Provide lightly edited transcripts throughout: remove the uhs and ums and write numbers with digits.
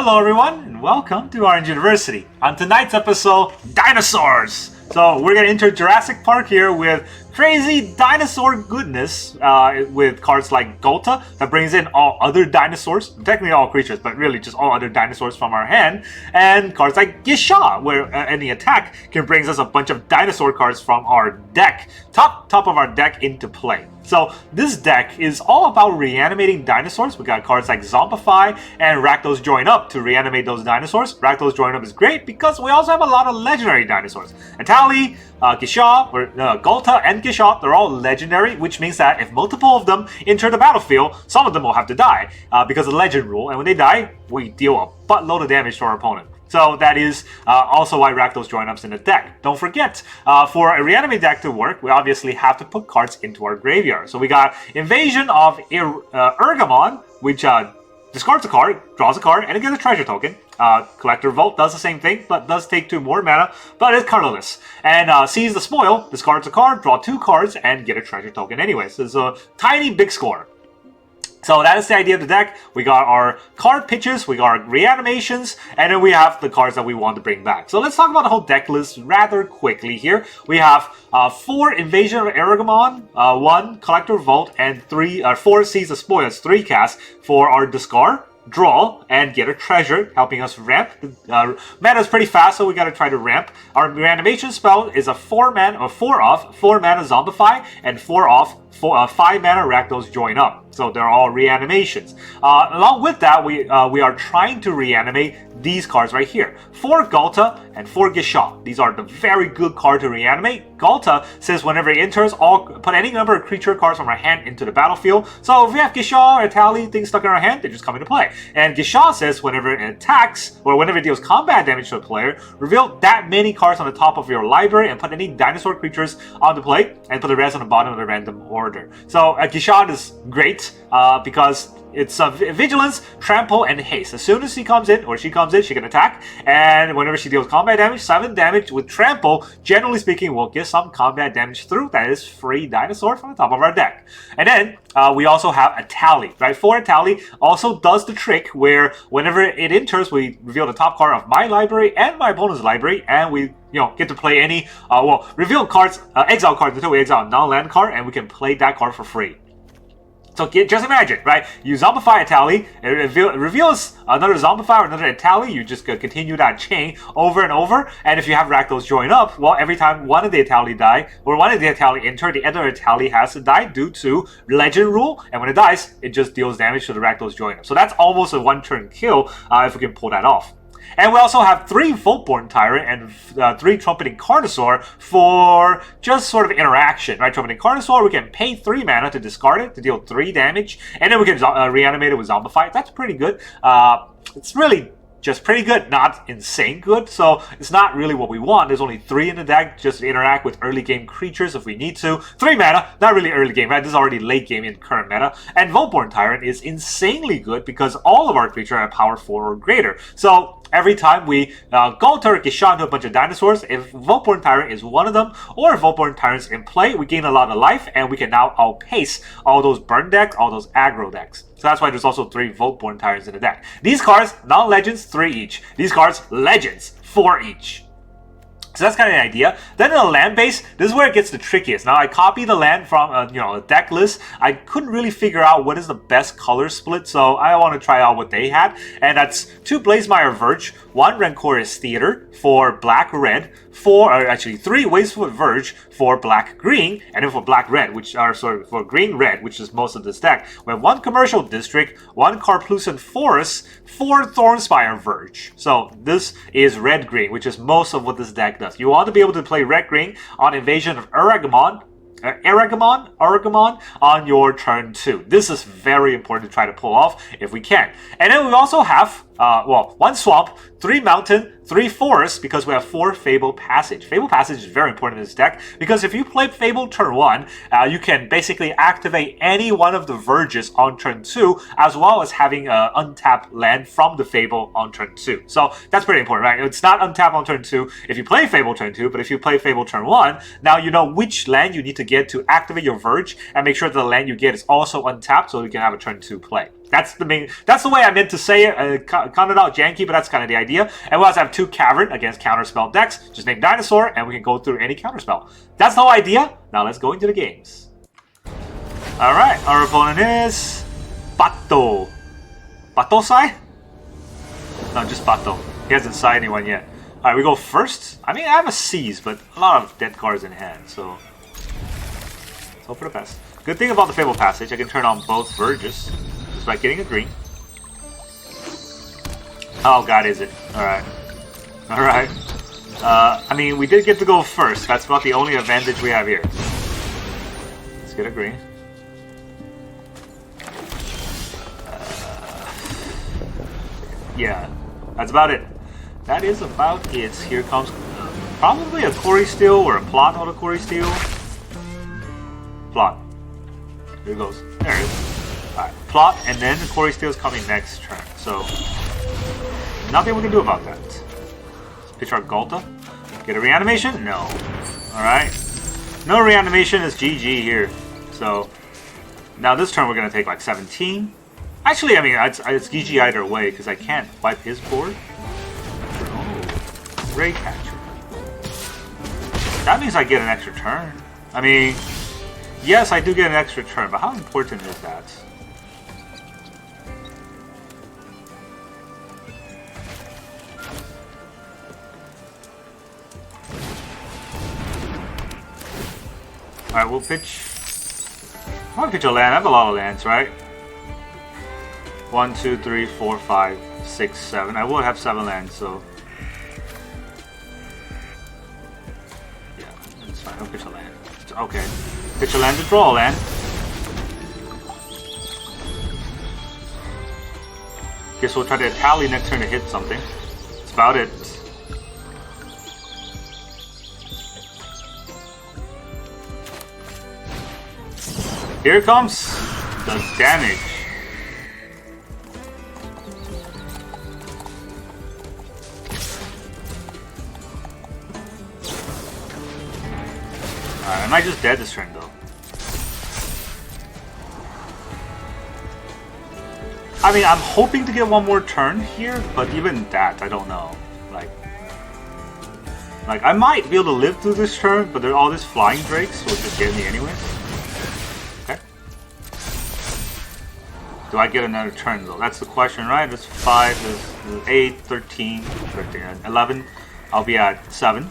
Hello everyone, and welcome to Orange University. On tonight's episode, dinosaurs! So we're going to enter Jurassic Park here with crazy dinosaur goodness with cards like Ghalta that brings in all other dinosaurs, technically all creatures, but really just all other dinosaurs from our hand, and cards like Gishath, where any attack can bring us a bunch of dinosaur cards from our deck, top of our deck into play. So this deck is all about reanimating dinosaurs. We got cards like Zombify and Rakdos Join Up to reanimate those dinosaurs. Rakdos Join Up is great because we also have a lot of legendary dinosaurs. Etali, Gishath, Ghalta, and Gishath, they're all legendary, which means that if multiple of them enter the battlefield, some of them will have to die because of the legend rule. And when they die, we deal a buttload of damage to our opponent. So that is also why Rakdos Join Up's in the deck. Don't forget, for a reanimate deck to work, we obviously have to put cards into our graveyard. So we got Invasion of Ergamon, which discards a card, draws a card, and it gets a treasure token. Collector Vault does the same thing, but does take 2 more mana, but it's colorless. And Seize the Spoil, discards a card, draw 2 cards, and get a treasure token anyways. It's a tiny big score. So that is the idea of the deck. We got our card pitches, we got our reanimations, and then we have the cards that we want to bring back. So let's talk about the whole deck list rather quickly here. We have 4 Invasion of Ergamon, 1 Collector Vault, and 4 Seize the Spoil. That's 3 casts for our discard, draw, and get a treasure, helping us ramp. Mana is pretty fast, so we gotta try to ramp. Our reanimation spell is a 4 mana Zombify, and 4 off, 5 mana Rakdos Join Up. So they're all reanimations. Along with that, we are trying to reanimate these cards right here. 4 Ghalta and 4 Gishath. These are the very good card to reanimate. Ghalta says whenever it enters, put any number of creature cards from our hand into the battlefield. So if we have Gishath or Etali, things stuck in our hand, they just come into play. And Gishath says whenever it attacks, or whenever it deals combat damage to a player, reveal that many cards on the top of your library and put any dinosaur creatures on the play, and put the rest on the bottom of the random order. So Gishath is great because it's vigilance, trample, and haste. As soon as he comes in, or she comes in, she can attack. And whenever she deals combat damage, 7 damage with trample, generally speaking, will get some combat damage through. That is free dinosaur from the top of our deck. And then we also have Etali, right? 4 Etali also does the trick where whenever it enters, we reveal the top card of my library and my opponent's library, and we get to play any, reveal cards, exile cards until we exile a non-land card, and we can play that card for free. So just imagine, right? You zombify Etali, it reveals another zombify or another Etali. You just continue that chain over and over. And if you have Rakdos Join Up, well, every time one of the Etali die, or one of the Etali enter, the other Etali has to die due to legend rule. And when it dies, it just deals damage to the Rakdos Join Up. So that's almost a 1-turn kill if we can pull that off. And we also have 3 Voltborn Tyrant and 3 Trumpeting Carnosaur for just sort of interaction, right? Trumpeting Carnosaur, we can pay 3 mana to discard it to deal 3 damage, and then we can reanimate it with Zombify. That's pretty good. It's really just pretty good, not insane good, so it's not really what we want. There's only 3 in the deck just to interact with early game creatures if we need to. 3 mana, not really early game, right? This is already late game in current meta. And Voltborn Tyrant is insanely good because all of our creatures are power 4 or greater. So every time we Ghalta or Gishath into a bunch of dinosaurs, if Voltborn Tyrant is one of them, or if Voltborn Tyrant's in play, we gain a lot of life, and we can now outpace all those burn decks, all those aggro decks. So that's why there's also 3 Voltborn Tyrants in the deck. These cards, non-legends, 3 each. These cards, legends, 4 each. So that's kind of the idea. Then in the land base, this is where it gets the trickiest. Now I copied the land from a deck list. I couldn't really figure out what is the best color split, so I want to try out what they had. And that's 2 Blazemire Verge, 1 Rancorous Theater for black-red, 3 Wastefoot Verge for black-green, and then for black-red, which are for green-red, which is most of this deck. We have 1 Commercial District, 1 Karplusan Forest, 4 Thornspire Verge. So this is red-green, which is most of what this deck does. You want to be able to play red-green on Invasion of Ergamon on your turn 2. This is very important to try to pull off if we can. And then we also have 1 Swamp, 3 Mountain, 3 Forests, because we have 4 Fabled Passage. Fabled Passage is very important in this deck, because if you play Fabled turn 1, you can basically activate any one of the Verges on turn 2, as well as having an untapped land from the Fable on turn 2. So that's pretty important, right? It's not untapped on turn 2 if you play Fable turn 2, but if you play Fable turn 1, now you know which land you need to get to activate your Verge, and make sure that the land you get is also untapped so you can have a turn 2 play. That's the way I meant to say it. Counted out janky, but that's kind of the idea. And we also have 2 Cavern against counterspell decks. Just name Dinosaur, and we can go through any counterspell. That's the whole idea. Now let's go into the games. Alright, our opponent is Bato. Bato-sai? No, just Bato. He hasn't signed anyone yet. Alright, we go first. I mean, I have a Seize, but a lot of dead cards in hand, so... let's hope for the best. Good thing about the Fabled Passage, I can turn on both Verges just by getting a green. Oh god, is it? Alright. Alright. I mean, we did get to go first. That's about the only advantage we have here. Let's get a green. Yeah, that's about it. That is about it. Here comes probably a Quarry Steel or a plot on a Quarry Steel. Plot. Here it goes. There it is. Alright, plot, and then the Quarry Steel is coming next turn. So, nothing we can do about that. Let's pitch our Ghalta. Get a reanimation? No. Alright. No reanimation is GG here. So, now this turn we're going to take like 17. Actually, I mean, it's GG either way, because I can't wipe his board. Oh, Ray Catcher. That means I get an extra turn. I mean, yes, I do get an extra turn, but how important is that? Alright, we'll pitch... I want to pitch a land. I have a lot of lands, right? 1, 2, 3, 4, 5, 6, 7. I will have 7 lands, so... yeah, it's fine. I'll pitch a land. Okay. Pitch a land to draw a land. Guess we'll try to Etali next turn to hit something. That's about it. Here comes the damage. Alright, am I just dead this turn though? I mean, I'm hoping to get one more turn here, but even that, I don't know. Like I might be able to live through this turn, but there's all this flying drakes, so it'll just get me anyways. Okay. Do I get another turn though? That's the question, right? There's 5, there's 8, 13, 11. I'll be at 7.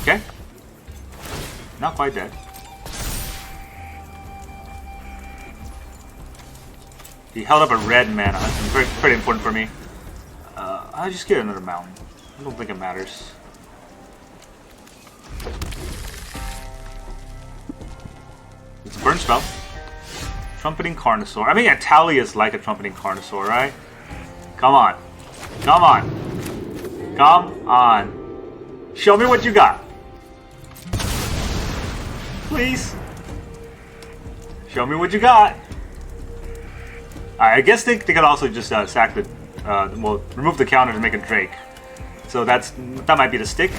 Okay. Not quite dead. He held up a red mana. That's pretty important for me. I'll just get another mountain. I don't think it matters. It's a burn spell. Trumpeting Carnosaur. I mean, Etali is like a Trumpeting Carnosaur, right? Come on. Come on. Come on. Show me what you got. Please. Show me what you got. I guess they could also just sack the, well, remove the counter to make a Drake. So that might be the stick.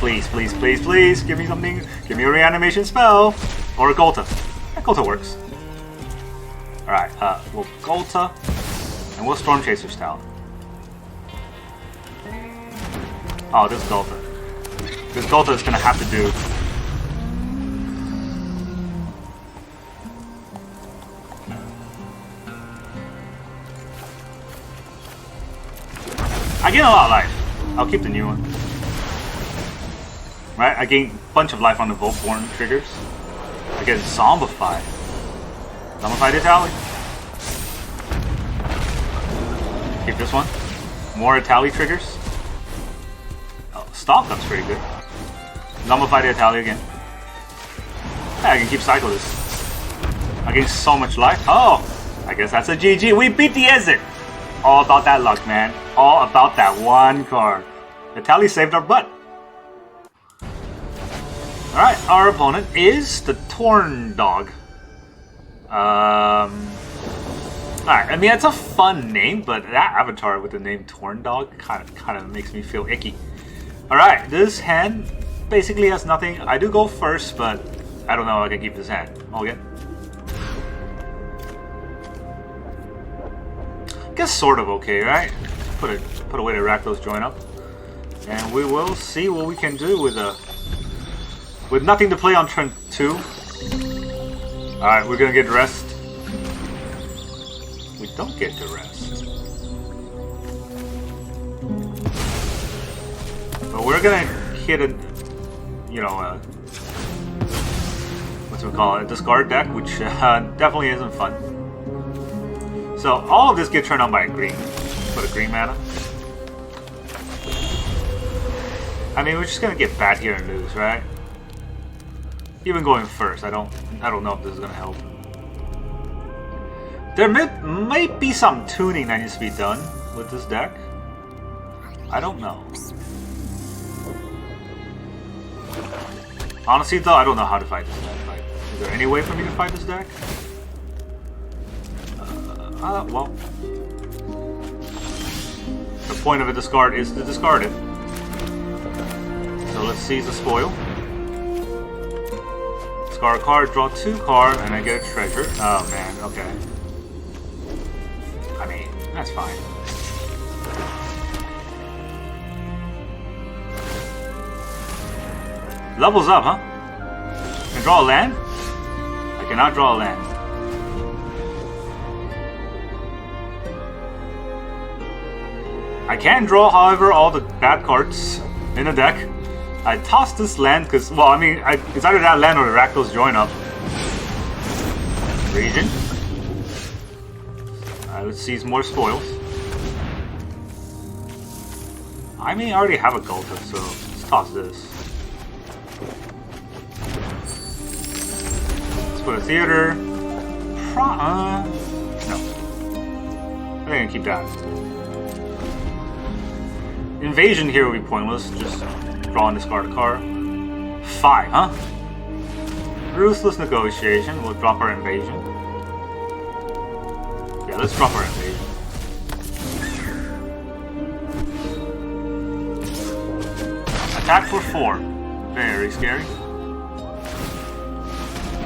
Please, please, please, please, give me something. Give me a reanimation spell. Or a Ghalta. That Ghalta works. Alright, we'll Ghalta. And we'll Storm Chaser's Talon. Oh, this Ghalta. This Ghalta is going to have to do. I gain a lot of life. I'll keep the new one. Right? I gain a bunch of life on the Voltborn triggers. I get Zombify. Zombify Etali. Keep this one. More Etali triggers. Oh, Stalk Up's pretty good. Zombify the Etali again. Yeah, I can keep cycle this. I gain so much life. Oh! I guess that's a GG. We beat the Exit! All about that luck, man. All about that one card. Etali saved our butt. Alright, our opponent is the Torn Dog. Alright, I mean, it's a fun name, but that avatar with the name Torn Dog kind of makes me feel icky. Alright, this hand basically has nothing. I do go first, but I don't know if I can keep this hand. Okay. guess sort of okay, right? Put away the Rakdos join up. And we will see what we can do with nothing to play on turn 2. Alright, we're gonna get rest. We don't get the rest. But we're gonna hit a, you know, what's we call it, a discard deck, which definitely isn't fun. So all of this gets turned on by a green. Put a green mana. I mean, we're just gonna get bad here and lose, right? Even going first, I don't know if this is gonna help. There might be some tuning that needs to be done with this deck. I don't know. Honestly, though, I don't know how to fight this deck. Like, is there any way for me to fight this deck? Well, the point of a discard is to discard it. So let's seize the spoil. Discard a card, draw 2 cards, and I get a treasure. Oh man, okay. I mean, that's fine. Levels up, huh? Can I draw a land? I cannot draw a land. I can draw, however, all the bad cards in the deck. I tossed this land because, well, I mean, it's either that land or the Rakdos join up. Region. Let's seize more spoils. I mean, I already have a Ghalta, so let's toss this. Let's put a theater. No. I think I can keep that. Invasion here will be pointless. Just draw and discard a card. 5, huh? Ruthless Negotiation. We'll drop our invasion. Yeah, let's drop our invasion. Attack for 4. Very scary.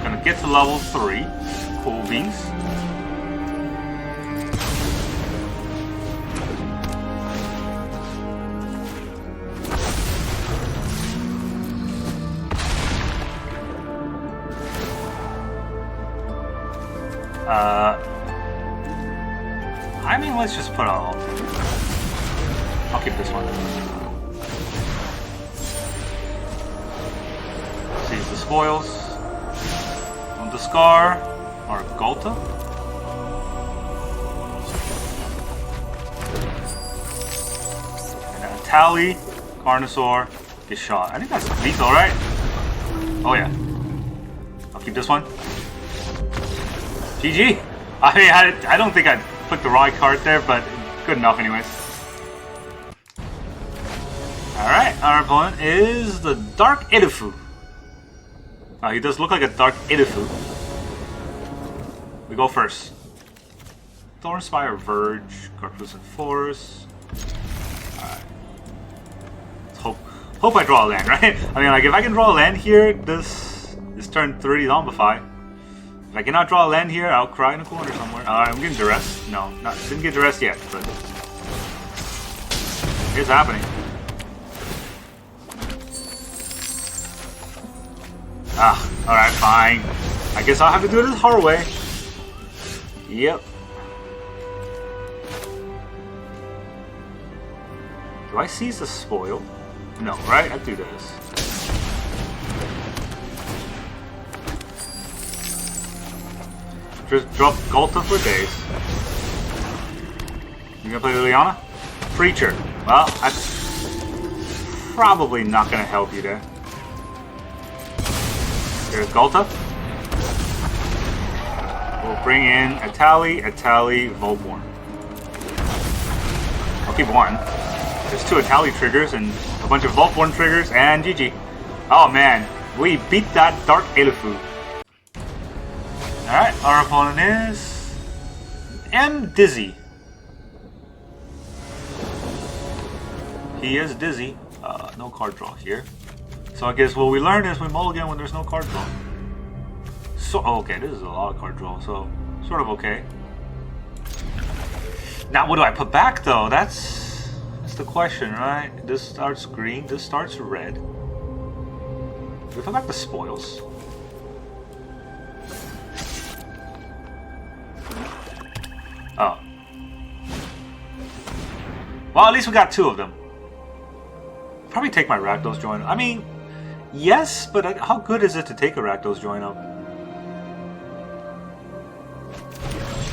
Gonna get to level 3. Cool beans. I mean, let's just put all. I'll keep this one. Seize the spoils. On the Scar or Ghalta. And then Etali, Dinosaur, Gishath. I think that's lethal, right? Oh yeah. I'll keep this one. GG. I mean, I don't think I put the right card there, but good enough anyways. Alright, our opponent is the Dark Edifu. He does look like a Dark Edifu. We go first. Blazemire Verge, Karplusan Forest. Alright. Let's hope I draw a land, right? I mean, like, if I can draw a land here, this turn 30 zombify. If I cannot draw a land here, I'll cry in a corner somewhere. I'm getting duress. No, didn't get duress yet, but it's happening. Alright, fine. I guess I'll have to do it the hard way. Yep. Do I seize the spoil? No, right? I do this. Just drop Ghalta for days. You gonna play Liliana? Preacher. Well, that's probably not gonna help you there. Here's Ghalta. We'll bring in Etali, Volborn. I'll keep one. There's 2 Etali triggers and a bunch of Volborn triggers, and GG. Oh man, we beat that Dark Elifu. Alright, our opponent is Dizzy. He is Dizzy. No card draw here. So I guess what we learned is we mulligan when there's no card draw. So, okay, this is a lot of card draw, so sort of okay. Now, what do I put back, though? That's the question, right? This starts green, this starts red. Do we put back the spoils? Oh. Well, at least we got 2 of them. Probably take my Rakdos join. I mean, yes, but how good is it to take a Rakdos join up?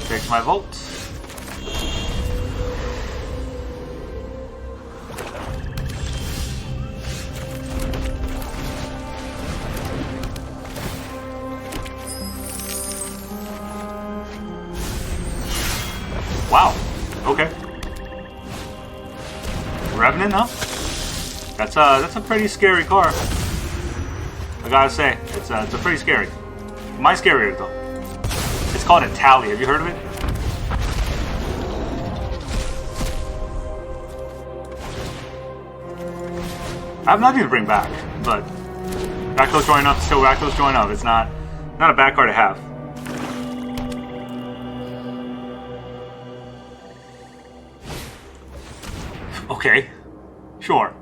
Takes my Volt. Wow. Okay. Revenant, huh? That's a pretty scary card. I gotta say, it's a pretty scary. My scarier though. It's called Etali. Have you heard of it? I have nothing to bring back, but Rakdos join up, still Rakdos join up. It's not a bad card to have. Okay, sure.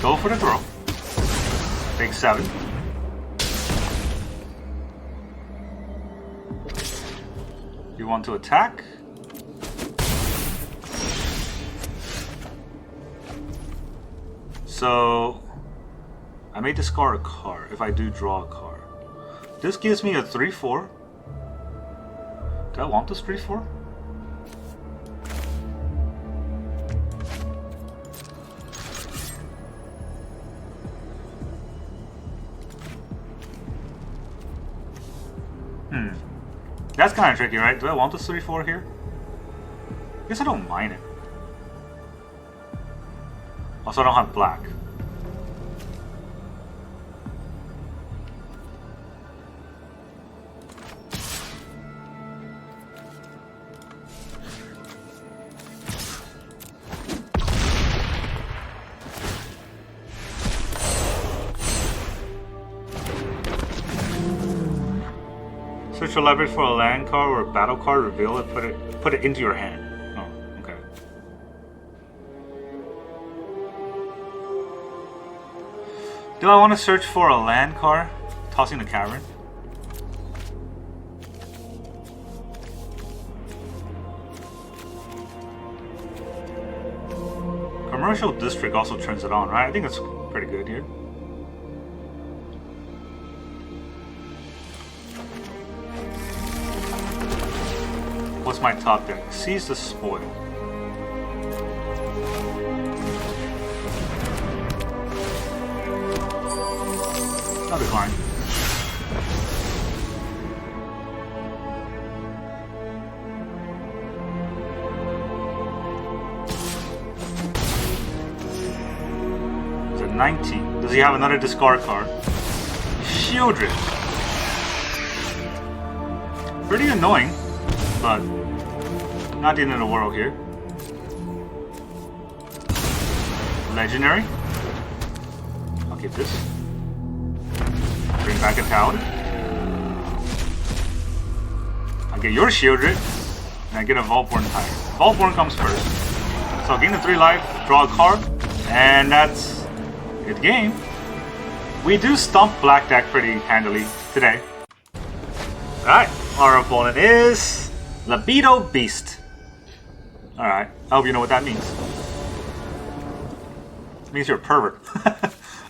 Go for the throw. Take 7. You want to attack? So I may discard a card if I do draw a card. This gives me a 3/4. Do I want this 3/4? That's kind of tricky, right? Do I want this 3/4 here? I guess I don't mind it. Also, I don't have black. Search your library for a land card or a battle card, reveal it, put it into your hand. Oh, okay. Do I want to search for a land card? Tossing the Cavern. Commercial District also turns it on, right? I think it's pretty good here. What's my top deck? Seize the Spoil. I'll decline. It's a 19. Does he have another discard card? Shieldred. Pretty annoying, but not the end of the world here. Legendary. I'll keep this. Bring back a Etali. I get your Shieldred, and I get a Vaultborn Tyrant. Vaultborn comes first. So I'll gain the 3 life, draw a card, and that's good game. We do stump Black deck pretty handily today. Alright, our opponent is Libido Beast. Alright, I hope you know what that means. It means you're a pervert.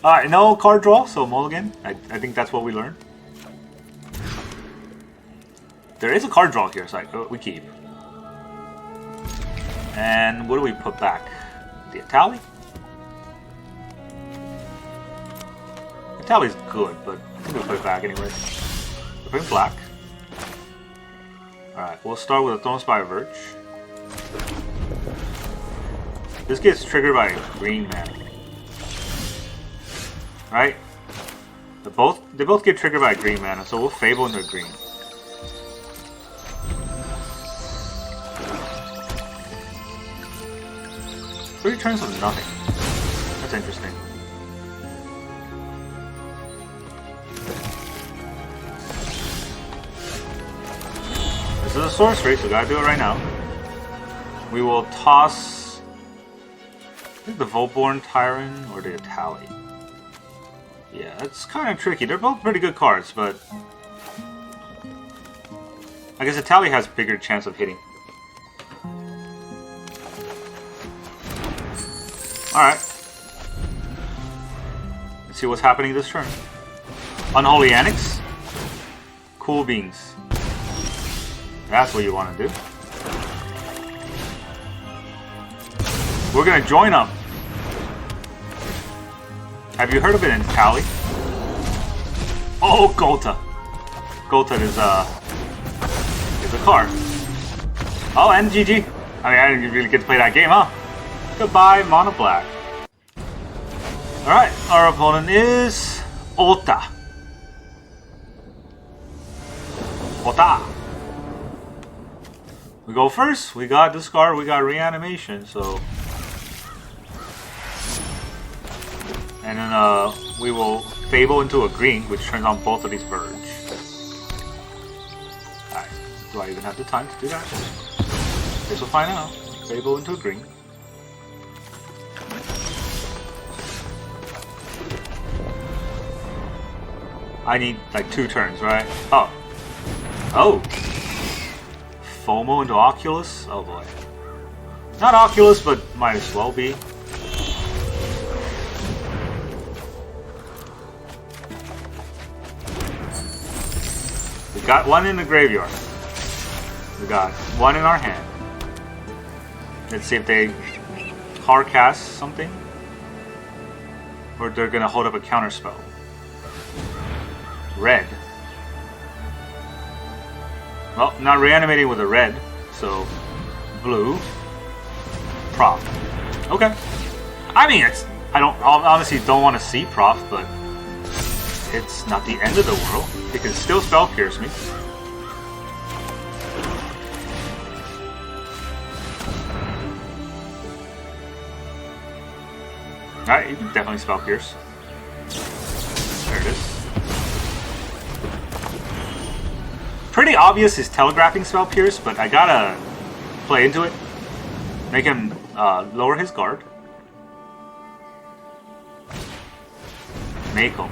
Alright, no card draw, so mulligan. I think that's what we learned. There is a card draw here, so we keep. And what do we put back? The Etali? Etali's good, but I think we'll put it back anyway. We're putting black. Alright, we'll start with a Thronespire Verge. This gets triggered by a green mana. Right? They both get triggered by a green mana, so we'll Fable into green. Three turns of nothing. That's interesting. sorcery, so gotta do it right now. We will toss, I think, the Voltborn Tyrant or the Etali. Yeah, that's kind of tricky. They're both pretty good cards, but I guess Etali has bigger chance of hitting. Alright. Let's see what's happening this turn. Unholy Annex. Cool Beans. That's what you want to do. We're gonna join them. Have you heard of it in Etali? Oh, Ghalta. Ghalta is a card. Oh, and GG. I mean, I didn't really get to play that game, huh? Goodbye, Mono Black. Alright, our opponent is Ota. Ota. We go first. We got discard, we got reanimation, so. And then we will Fable into a green, which turns on both of these Verge. Alright, do I even have the time to do that? Guess we'll find out. Fable into a green. I need like 2 turns, right? Oh. Oh! FOMO into Oculus? Oh boy. Not Oculus, but might as well be. We got 1 in the graveyard. We got 1 in our hand. Let's see if they hard cast something. Or they're gonna hold up a counter spell. Red. Well, not reanimating with a red, so blue. Prof. Okay. I mean, I honestly don't want to see Prof, but it's not the end of the world. It can still spell pierce me. Alright, you can definitely spell pierce. There it is. Pretty obvious he's telegraphing spell pierce, but I gotta play into it. Make him lower his guard. Mako.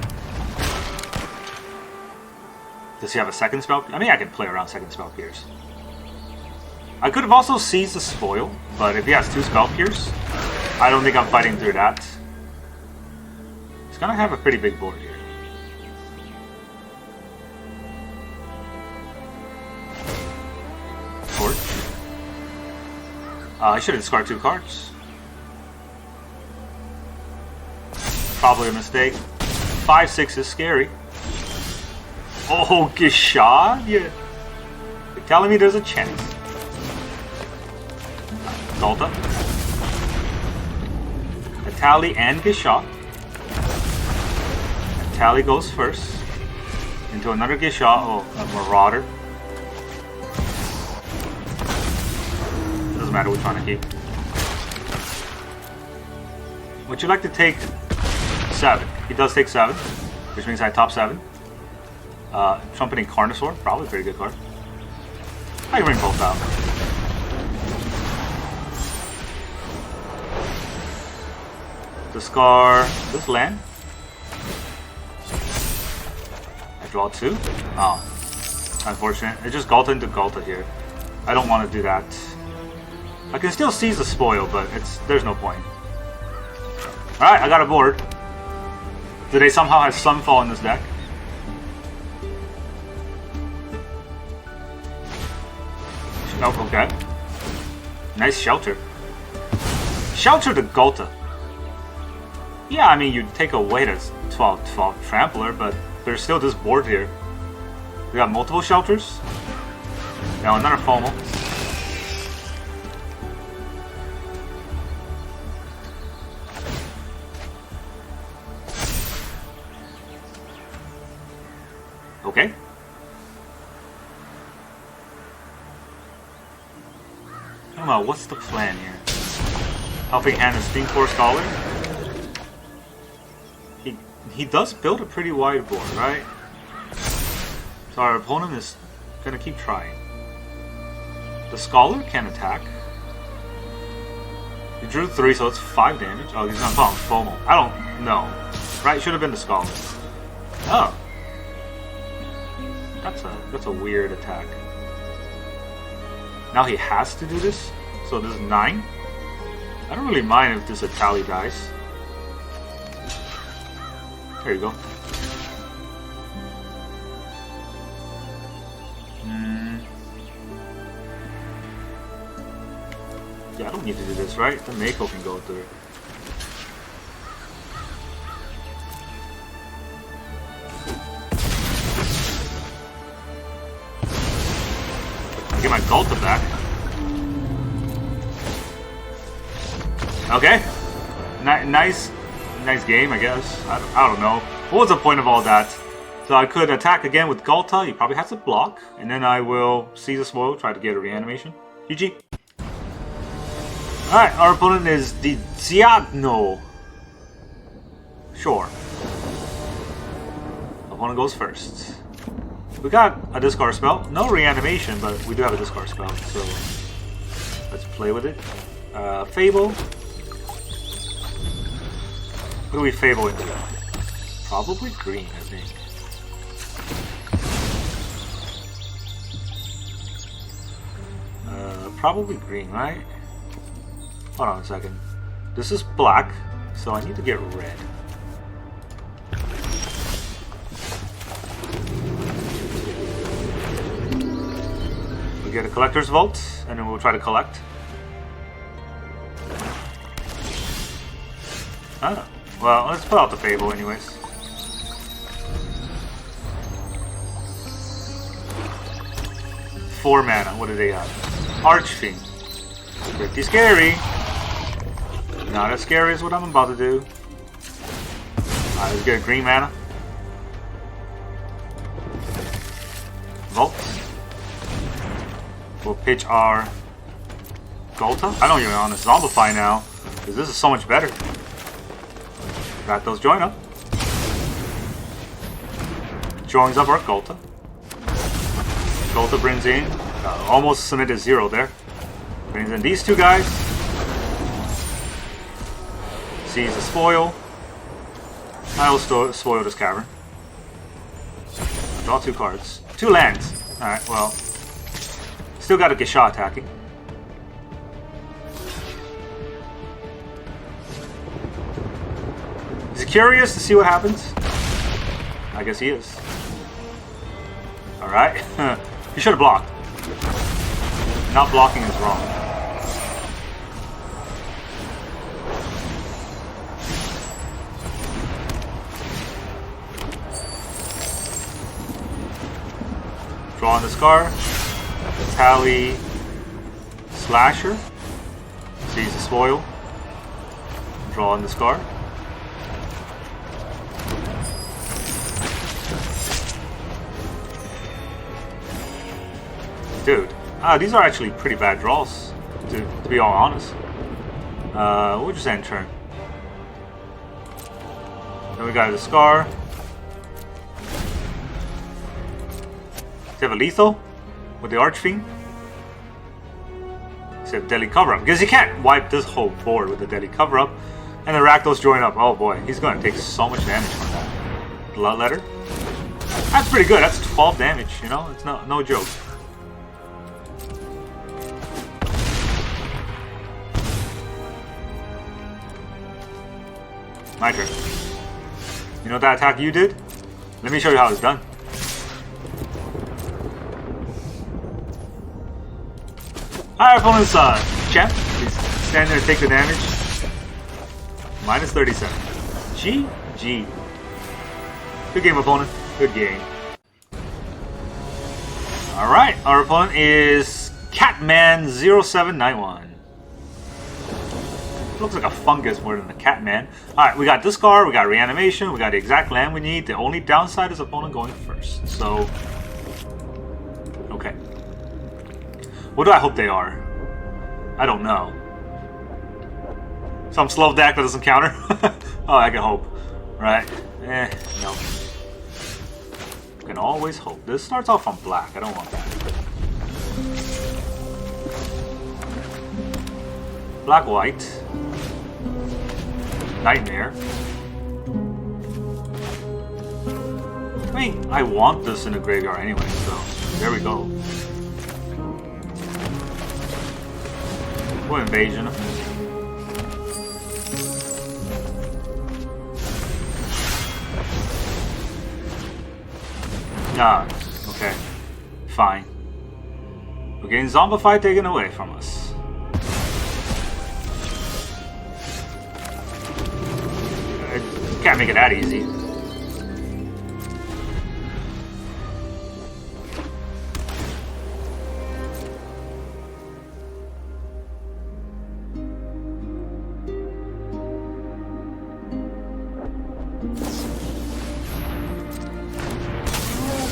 Does he have a second spell? I mean, I can play around second spell pierce. I could have also seized the spoil, but if he has 2 spell pierce, I don't think I'm fighting through that. He's gonna have a pretty big board here. I should have discarded 2 cards. Probably a mistake. 5/6 is scary. Oh, Gishath? Yeah. You're telling me there's a chance. Ghalta. Etali and Gishath. Etali goes first. Into another Gishath. Oh, a Marauder. Doesn't matter which one I keep. Would you like to take 7? He does take 7, which means I top 7. Trumpeting Dinosaur, probably a pretty good card. I can bring both out. Discard this land. I draw 2. Oh, unfortunate. It's just Ghalta into Ghalta here. I don't want to do that. I can still seize the spoil, but there's no point. Alright, I got a board. Do they somehow have Sunfall in this deck? Oh, okay. Nice shelter. Shelter to Ghalta. Yeah, I mean, you take away this 12 Trampler, but there's still this board here. We got multiple shelters. Now another FOMO. Okay. I don't know, what's the plan here? Helping hand a Stinkcore Scholar? He does build a pretty wide board, right? So our opponent is gonna keep trying. The Scholar can attack. He drew 3, so it's 5 damage. Oh, he's not calling FOMO. I don't know. Right, should have been the Scholar. Oh. That's a weird attack. Now he has to do this? So this is 9? I don't really mind if this Etali dies. There you go. Yeah, I don't need to do this, right? The Mako can go through. Get my Ghalta back. Okay. Nice game, I guess. I don't know. What was the point of all that? So I could attack again with Ghalta. He probably has to block. And then I will seize the spoil, try to get a reanimation. GG. Alright, our opponent is the Ziagno. Sure. Opponent goes first. We got a discard spell. No reanimation, but we do have a discard spell. So let's play with it. Fable. What do we Fable into? Probably green, I think. Probably green, right? Hold on a second. This is black, so I need to get red. We get a collector's vault, and then we'll try to collect. Ah, well, let's put out the Fable anyways. Four mana, what do they have? Archfiend. Pretty scary. Not as scary as what I'm about to do. Alright, let's get a green mana. Vault. We'll pitch our Ghalta. I don't even want to zombify now, because this is so much better. Got those join up. Joins up our Ghalta. Ghalta brings in, almost submitted 0 there. Brings in these two guys. Sees the spoil. I will spoil this cavern. Draw 2 cards. 2 lands. Alright, well. Still got a Gishath attacking. Is he curious to see what happens? I guess he is. Alright. He should have blocked. Not blocking is wrong. Draw on the Scar. Etali. Slasher. Seize the spoil. Draw on the Scar. Dude, these are actually pretty bad draws, to be all honest. We'll just end turn. Then we got the Scar. Does he have a lethal with the Archfiend? Does he have Deadly Cover-Up? Because he can't wipe this whole board with the Deadly Cover-Up. And the Rakdos join up. Oh boy, he's going to take so much damage from that. Bloodletter. That's pretty good. That's 12 damage, you know? It's no joke. My turn. You know that attack you did? Let me show you how it's done. Our opponent's champ. He's standing there to take the damage. Minus 37. GG. Good game, opponent. Good game. Alright, our opponent is Catman0791. Looks like a fungus more than a Catman. Alright, we got this card, we got reanimation, we got the exact land we need. The only downside is opponent going first. So, okay. What do I hope they are? I don't know. Some slow deck that doesn't counter? Oh, I can hope. Right? No. Can always hope. This starts off on black. I don't want that. Black-white. Nightmare. I mean, I want this in a graveyard anyway, so there we go. What invasion? Ah, okay. Fine. We're getting zombify taken away from us. Can't make it that easy.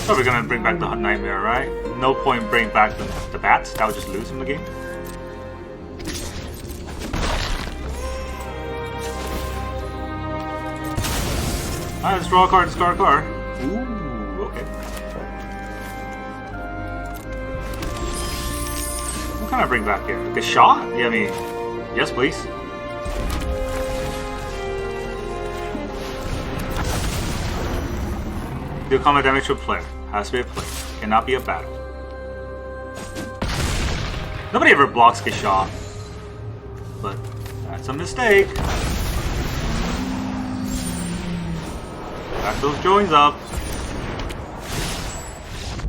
So we're gonna bring back the Nightmare, right? No point bringing back the bats. That would just lose him the game. Alright, let's draw a card, discard a card. Ooh, okay. What can I bring back here? Gishath? Yeah, I mean, yes, please. Do combat damage to a player. Has to be a player. Cannot be a battle. Nobody ever blocks Gishath. But that's a mistake. Back those joins up.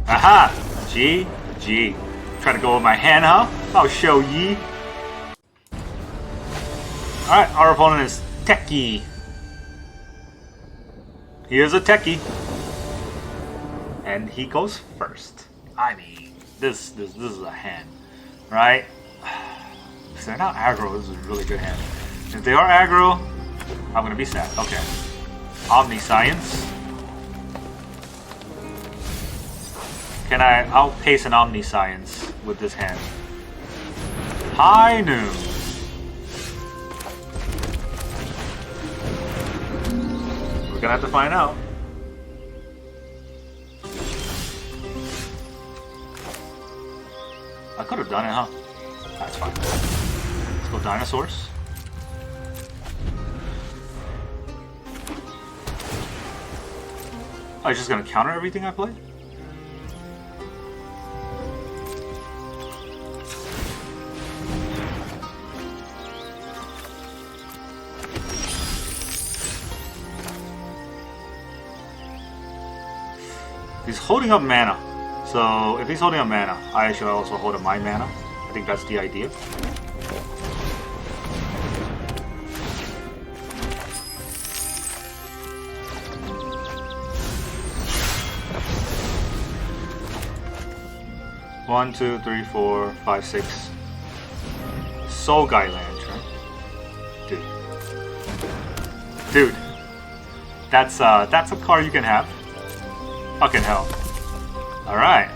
Aha! GG. Try to go with my hand, huh? I'll show ye. Alright, our opponent is Techie. He is a Techie. And he goes first. I mean, this is a hand, right? If they're not aggro, this is a really good hand. If they are aggro, I'm gonna be sad. Okay. Omniscience. Can I outpace an Omniscience with this hand? High noon. We're gonna have to find out. I could have done it, huh? That's fine. Let's go Dinosaurs. Oh, he's just gonna counter everything I play? He's holding up mana. So, if he's holding up mana, I should also hold up my mana. I think that's the idea. One, two, three, four, five, six. Soul Guy lands, right? Dude. That's a card you can have. Fucking hell. Alright.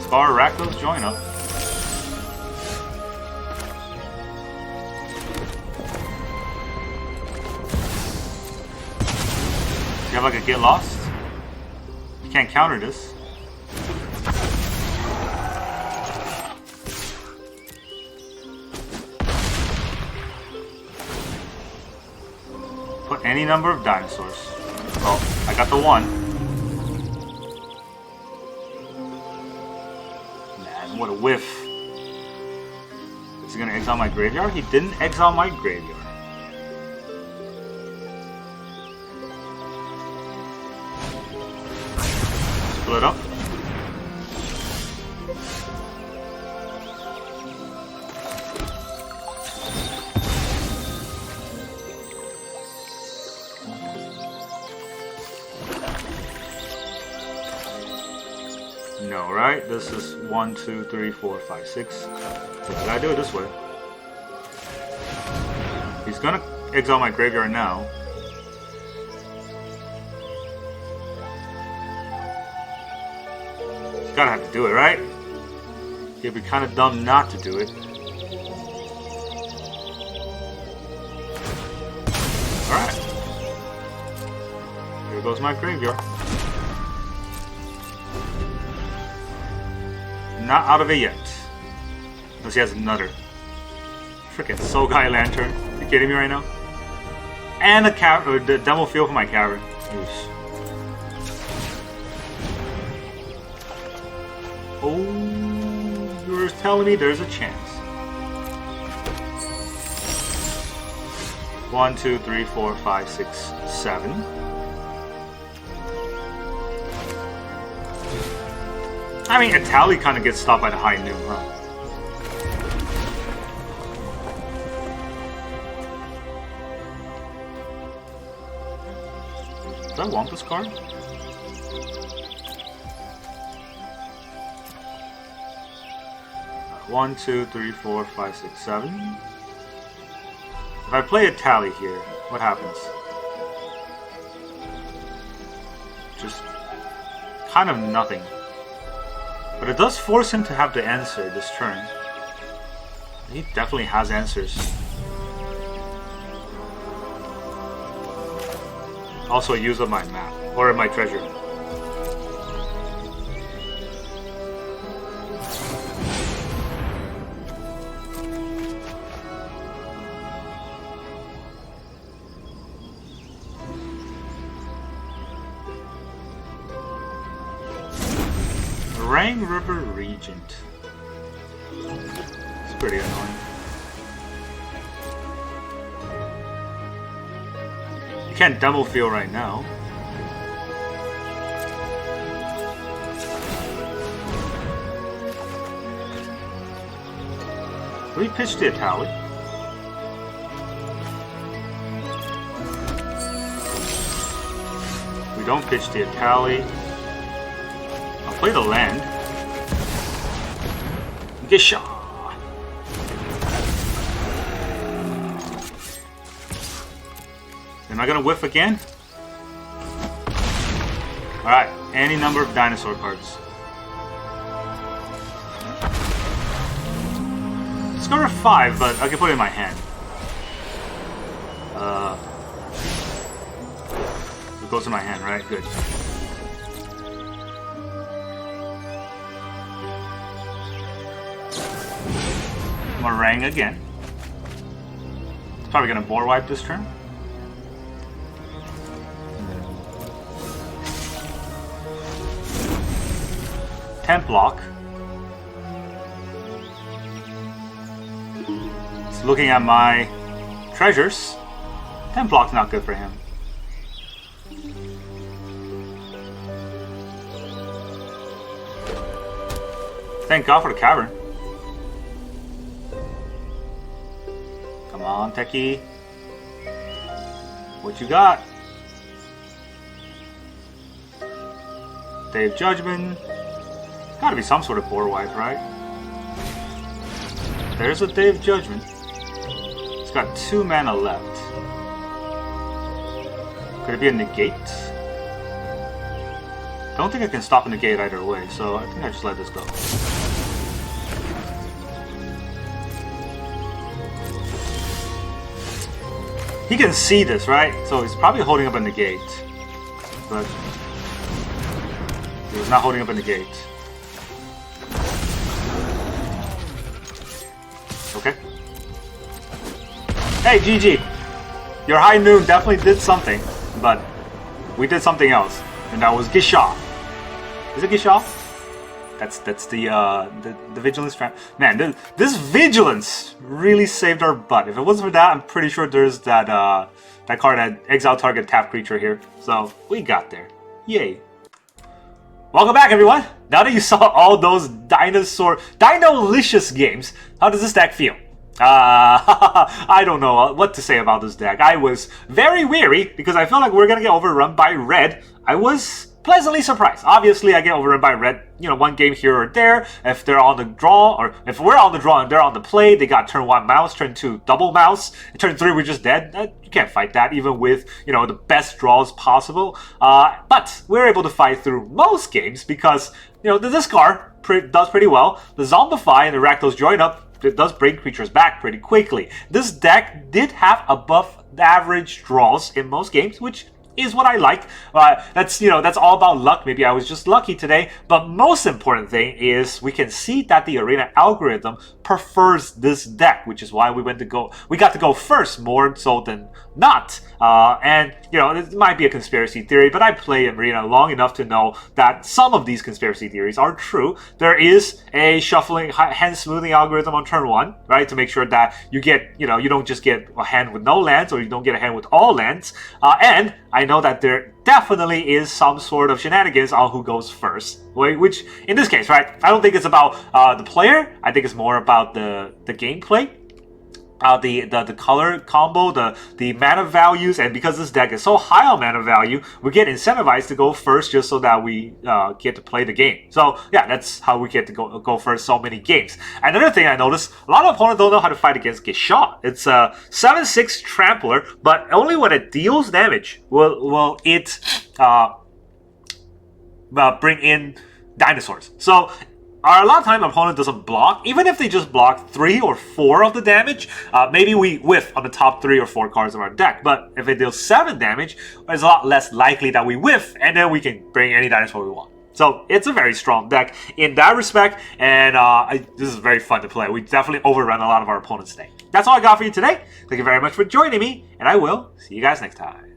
Scar Rakdos join up. You have like a get lost? You can't counter this. Put any number of dinosaurs. Well, I got the one. Man, what a whiff. Is he gonna exile my graveyard? He didn't exile my graveyard. Split up. No, right? This is 1, 2, 3, 4, 5, 6. So I gotta do it this way. He's gonna exile my graveyard now. He's gotta have to do it, right? It'd be kind of dumb not to do it. Alright. Here goes my graveyard. Not out of it yet. Unless he has another. Freaking Soul Guy Lantern. Are you kidding me right now? And the demo field for my cavern. Oosh. Oh, you're telling me there's a chance. 1, 2, 3, 4, 5, 6, 7. I mean, Etali kind of gets stopped by the high noon, huh? Do I want this card? One, 2, 3, 4, 5, 6, 7. If I play Etali here, what happens? Just kind of nothing. But it does force him to have the answer this turn. He definitely has answers. Also use up my map, or my treasure. River Regent. It's pretty annoying. You can't demo field right now. Do we pitch the Etali? We don't pitch the Etali. I'll play the land. Gishath. Am I gonna whiff again? Alright, any number of dinosaur cards. Discover 5, but I can put it in my hand. It goes in my hand, right? Good. Meringue again. It's probably gonna board wipe this turn. Temp block. It's looking at my treasures. Temp block's not good for him. Thank God for the cavern. Come on, Techie. What you got? Day of Judgment. Gotta be some sort of board wipe, right? There's a Day of Judgment. It's got 2 mana left. Could it be a negate? Don't think I can stop a negate either way, so I think I just let this go. He can see this, right? So he's probably holding up a negate. But he was not holding up a negate. Okay. Hey, GG! Your high noon definitely did something, but we did something else, and that was Gishath. Is it Gishath? That's the vigilance trap. Man, this vigilance really saved our butt. If it wasn't for that, I'm pretty sure there's that that card that exile target tap creature here. So we got there. Yay! Welcome back, everyone. Now that you saw all those Dino-licious games, how does this deck feel? I don't know what to say about this deck. I was very weary because I felt like we were gonna get overrun by red. I was pleasantly surprised. Obviously, I get overrun by red, you know, one game here or there. If they're on the draw, or if we're on the draw and they're on the play, they got turn 1 mouse, turn 2 double mouse, and turn 3 we're just dead. You can't fight that, even with, you know, the best draws possible. But we're able to fight through most games because, you know, the discard does pretty well. The zombify and the Rakdos join up, it does bring creatures back pretty quickly. This deck did have above average draws in most games, which is what I like. That's all about luck. Maybe I was just lucky today. But most important thing is we can see that the arena algorithm prefers this deck, which is why we got to go first more so than not. And it might be a conspiracy theory, but I play arena long enough to know that some of these conspiracy theories are true. There is a shuffling hand smoothing algorithm on turn 1, right, to make sure that you get, you don't just get a hand with no lands, or you don't get a hand with all lands. And I know that there definitely is some sort of shenanigans on who goes first, which in this case, right, I don't think it's about the player. I think it's more about the gameplay. The color combo, the mana values, and because this deck is so high on mana value, we get incentivized to go first just so that we get to play the game. So yeah, that's how we get to go first so many games. Another thing I noticed, a lot of opponents don't know how to fight against Gishath. It's a 7/6 trampler, but only when it deals damage will it bring in dinosaurs. So a lot of time, opponent doesn't block. Even if they just block 3 or 4 of the damage, maybe we whiff on the top 3 or 4 cards of our deck. But if it deals 7 damage, it's a lot less likely that we whiff, and then we can bring any dinosaur we want. So it's a very strong deck in that respect, and this is very fun to play. We definitely overrun a lot of our opponents today. That's all I got for you today. Thank you very much for joining me, and I will see you guys next time.